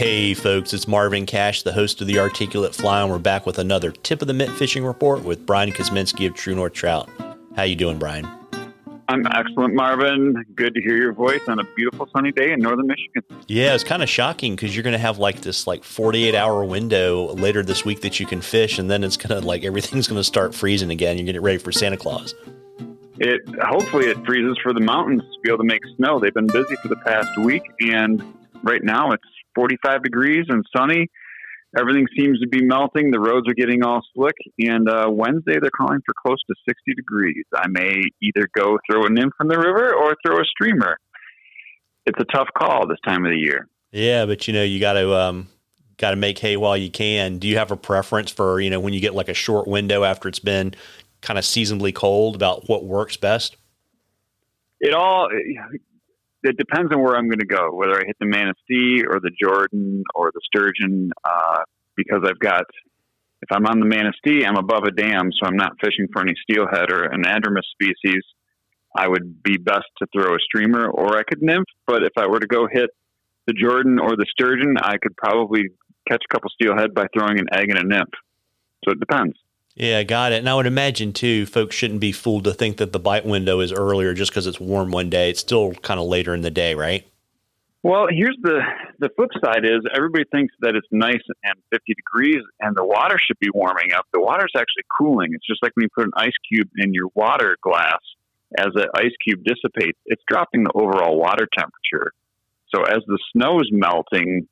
Hey folks, it's Marvin Cash, the host of The Articulate Fly, and we're back with another Tip of the Mitt fishing report with Brian Kosminski of True North Trout. How you doing, Brian? I'm excellent, Marvin. Good to hear your voice on a beautiful sunny day in northern Michigan. Yeah, it's kind of shocking because you're going to have this 48-hour window later this week that you can fish, and then it's going to everything's going to start freezing again. You're getting ready for Santa Claus. Hopefully it freezes for the mountains to be able to make snow. They've been busy for the past week, and right now it's 45 degrees and sunny. Everything seems to be melting. The roads are getting all slick. And Wednesday, they're calling for close to 60 degrees. I may either go throw a nymph in the river or throw a streamer. It's a tough call this time of the year. Yeah, but you got to make hay while you can. Do you have a preference for when you get a short window after it's been kind of seasonably cold about what works best? It depends on where I'm going to go, whether I hit the Manistee or the Jordan or the Sturgeon, because if I'm on the Manistee, I'm above a dam, so I'm not fishing for any steelhead or anadromous species. I would be best to throw a streamer, or I could nymph, but if I were to go hit the Jordan or the Sturgeon, I could probably catch a couple steelhead by throwing an egg and a nymph. So it depends. Yeah, got it. And I would imagine, too, folks shouldn't be fooled to think that the bite window is earlier just because it's warm one day. It's still kind of later in the day, right? Well, here's the flip side is everybody thinks that it's nice and 50 degrees and the water should be warming up. The water's actually cooling. It's just like when you put an ice cube in your water glass. As that ice cube dissipates, it's dropping the overall water temperature. So as the snow is melting,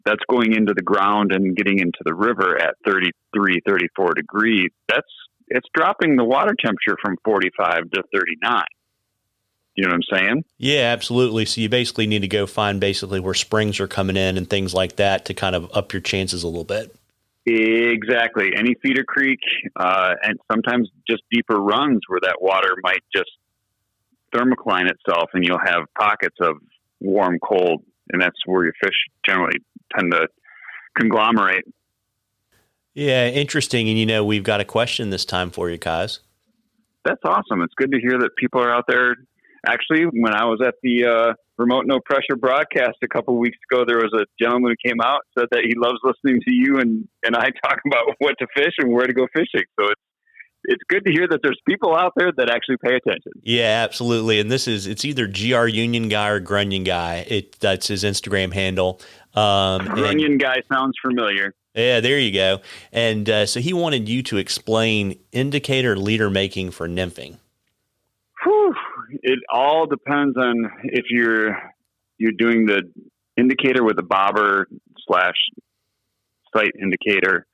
that's going into the ground and getting into the river at 33, 34 degrees. It's dropping the water temperature from 45 to 39. You know what I'm saying? Yeah, absolutely. So you basically need to go find where springs are coming in and things like that to kind of up your chances a little bit. Exactly. Any feeder creek, and sometimes just deeper runs where that water might just thermocline itself and you'll have pockets of warm, cold, and that's where your fish generally tend to conglomerate. Yeah, interesting. And, we've got a question this time for you, Kaz. That's awesome. It's good to hear that people are out there. Actually, when I was at the remote no pressure broadcast a couple of weeks ago, there was a gentleman who came out and said that he loves listening to you and I talk about what to fish and where to go fishing. So it's good to hear that there's people out there that actually pay attention. Yeah, absolutely. And it's either GR Union Guy or Grunion Guy. That's his Instagram handle. Grunion Guy sounds familiar. Yeah, there you go. And so he wanted you to explain indicator leader making for nymphing. Whew. It all depends on if you're doing the indicator with a bobber / sight indicator,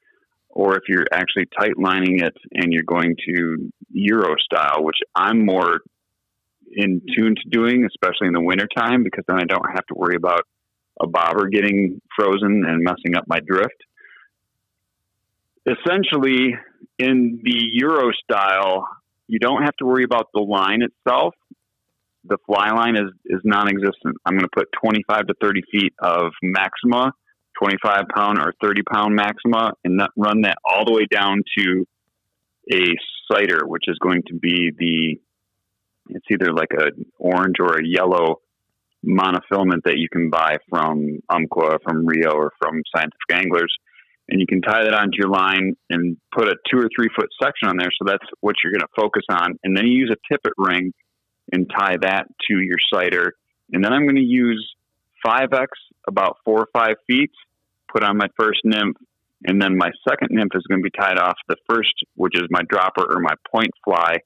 or if you're actually tight lining it and you're going to Euro style, which I'm more in tune to doing, especially in the wintertime, because then I don't have to worry about a bobber getting frozen and messing up my drift. Essentially, in the Euro style, you don't have to worry about the line itself. The fly line is non-existent. I'm going to put 25 to 30 feet of maxima, 25 pound or 30 pound maxima, and run that all the way down to a sighter, which is going to be it's either like an orange or a yellow monofilament that you can buy from Umpqua, from Rio, or from Scientific Anglers. And you can tie that onto your line and put a 2 or 3 foot section on there. So that's what you're going to focus on. And then you use a tippet ring and tie that to your sighter. And then I'm going to use 5X about 4 or 5 feet, put on my first nymph. And then my second nymph is going to be tied off the first, which is my dropper or my point fly,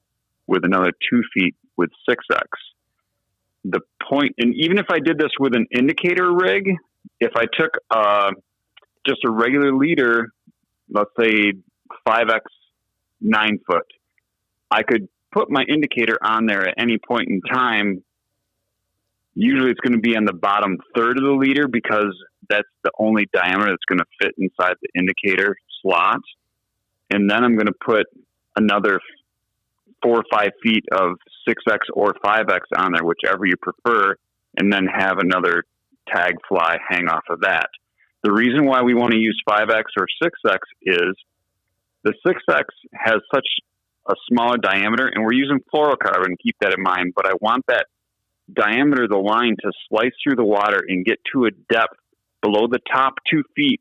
with another 2 feet with 6X. The point, and even if I did this with an indicator rig, if I took just a regular leader, let's say 5X 9 foot, I could put my indicator on there at any point in time. Usually it's going to be on the bottom third of the leader because that's the only diameter that's going to fit inside the indicator slot. And then I'm going to put another 4 or 5 feet of 6X or 5X on there, whichever you prefer, and then have another tag fly hang off of that. The reason why we want to use 5X or 6X is the 6X has such a smaller diameter, and we're using fluorocarbon, keep that in mind, but I want that diameter of the line to slice through the water and get to a depth below the top 2 feet,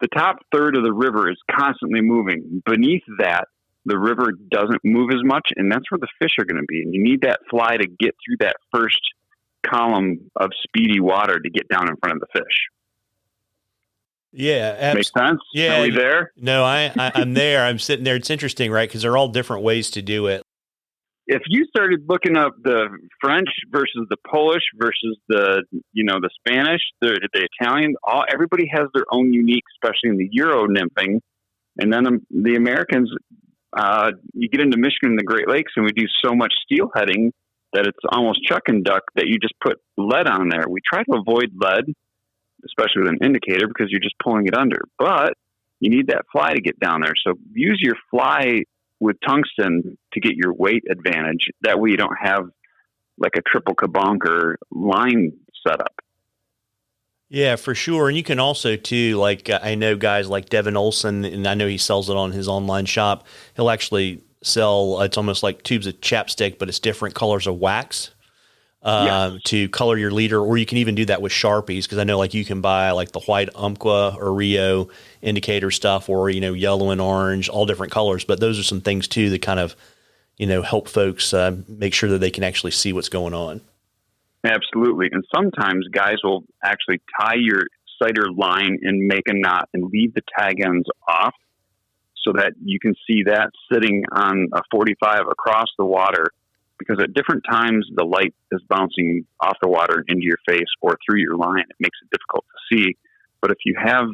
the top third of the river is constantly moving. Beneath that, the river doesn't move as much, and that's where the fish are going to be. And you need that fly to get through that first column of speedy water to get down in front of the fish. Yeah. Makes sense? Yeah. Are we there? No, I'm there. I'm sitting there. It's interesting, right? Because they're all different ways to do it. If you started looking up the French versus the Polish versus the Spanish, the Italian, everybody has their own unique, especially in the Euro nymphing. And then the Americans, you get into Michigan and the Great Lakes, and we do so much steelheading that it's almost chuck and duck that you just put lead on there. We try to avoid lead, especially with an indicator, because you're just pulling it under. But you need that fly to get down there. So use your fly with tungsten to get your weight advantage. That way you don't have like a triple kabonker line setup. Yeah, for sure. And you can also too, like I know guys like Devin Olson, and I know he sells it on his online shop. He'll actually sell, it's almost like tubes of chapstick, but it's different colors of wax to color your leader, or you can even do that with Sharpies. Cause I know like you can buy like the white Umpqua or Rio indicator stuff, or, yellow and orange, all different colors. But those are some things too that kind of, help folks make sure that they can actually see what's going on. Absolutely. And sometimes guys will actually tie your sighter line and make a knot and leave the tag ends off so that you can see that sitting on a 45 across the water, because at different times the light is bouncing off the water into your face or through your line. It makes it difficult to see. But if you have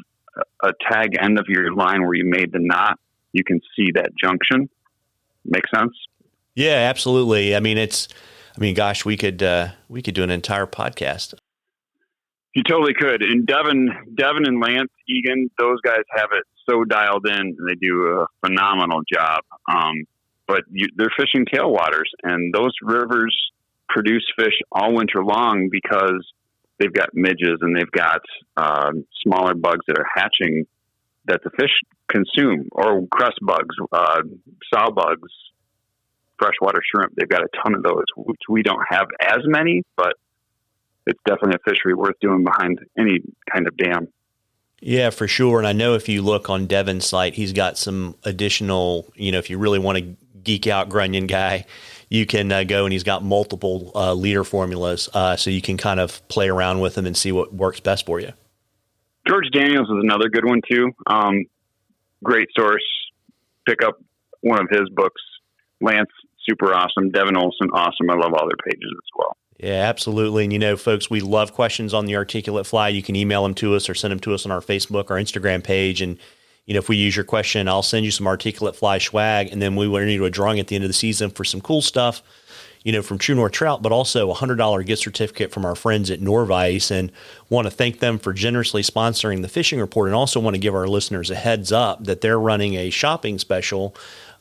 a tag end of your line where you made the knot, you can see that junction. Make sense? Yeah, absolutely. Gosh, we could do an entire podcast. You totally could. And Devin and Lance Egan, those guys have it so dialed in, and they do a phenomenal job. But they're fishing tailwaters, and those rivers produce fish all winter long because they've got midges and they've got smaller bugs that are hatching that the fish consume, or crust bugs, sow bugs, freshwater shrimp. They've got a ton of those, which we don't have as many, but it's definitely a fishery worth doing behind any kind of dam. Yeah, for sure. And I know if you look on Devin's site, he's got some additional, if you really want to geek out Grunion guy, you can go, and he's got multiple leader formulas. So you can kind of play around with them and see what works best for you. George Daniels is another good one too. Great source. Pick up one of his books. Lance, super awesome. Devin Olson, awesome. I love all their pages as well. Yeah, absolutely. And, folks, we love questions on the articulate fly. You can email them to us or send them to us on our Facebook or Instagram page. And, if we use your question, I'll send you some articulate fly swag. And then we will enter you a drawing at the end of the season for some cool stuff, from True North Trout, but also a $100 gift certificate from our friends at Norvice. And want to thank them for generously sponsoring the fishing report, and also want to give our listeners a heads up that they're running a shopping special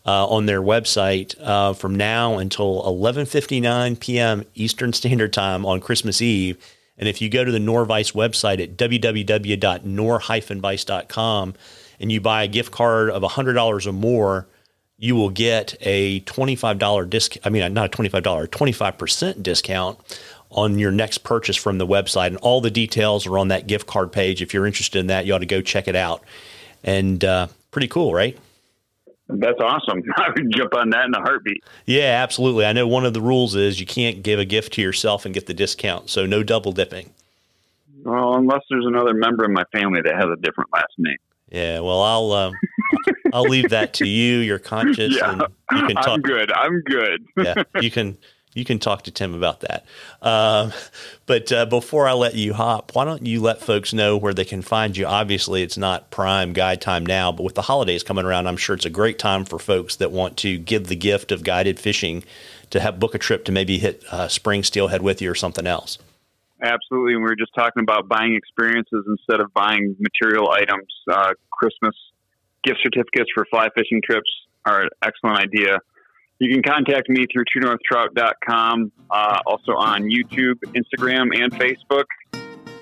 on their website from now until 11:59 p.m. Eastern Standard Time on Christmas Eve. And if you go to the Norvice website at www.nor-vice.com and you buy a gift card of $100 or more, you will get a $25 discount. I mean, not a $25, 25% discount on your next purchase from the website. And all the details are on that gift card page. If you're interested in that, you ought to go check it out. And pretty cool, right? That's awesome. I would jump on that in a heartbeat. Yeah, absolutely. I know one of the rules is you can't give a gift to yourself and get the discount. So no double dipping. Well, unless there's another member in my family that has a different last name. Yeah, well, I'll leave that to you. You're conscious. Yeah, and you can talk. I'm good. Yeah, you can talk to Tim about that. But before I let you hop, why don't you let folks know where they can find you? Obviously, it's not prime guide time now, but with the holidays coming around, I'm sure it's a great time for folks that want to give the gift of guided fishing to book a trip to maybe hit spring steelhead with you or something else. Absolutely. And we were just talking about buying experiences instead of buying material items. Christmas gift certificates for fly fishing trips are an excellent idea. You can contact me through TrueNorthTrout.com, also on YouTube, Instagram, and Facebook.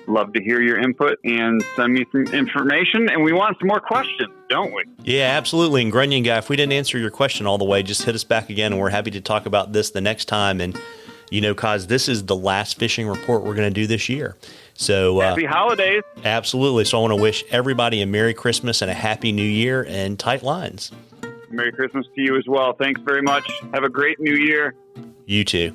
Love to hear your input and send me some information. And we want some more questions, don't we? Yeah, absolutely. And Grunion guy, if we didn't answer your question all the way, just hit us back again, and we're happy to talk about this the next time. And Cause this is the last fishing report we're going to do this year. So happy holidays. Absolutely. So I want to wish everybody a Merry Christmas and a Happy New Year and tight lines. Merry Christmas to you as well. Thanks very much. Have a great new year. You too.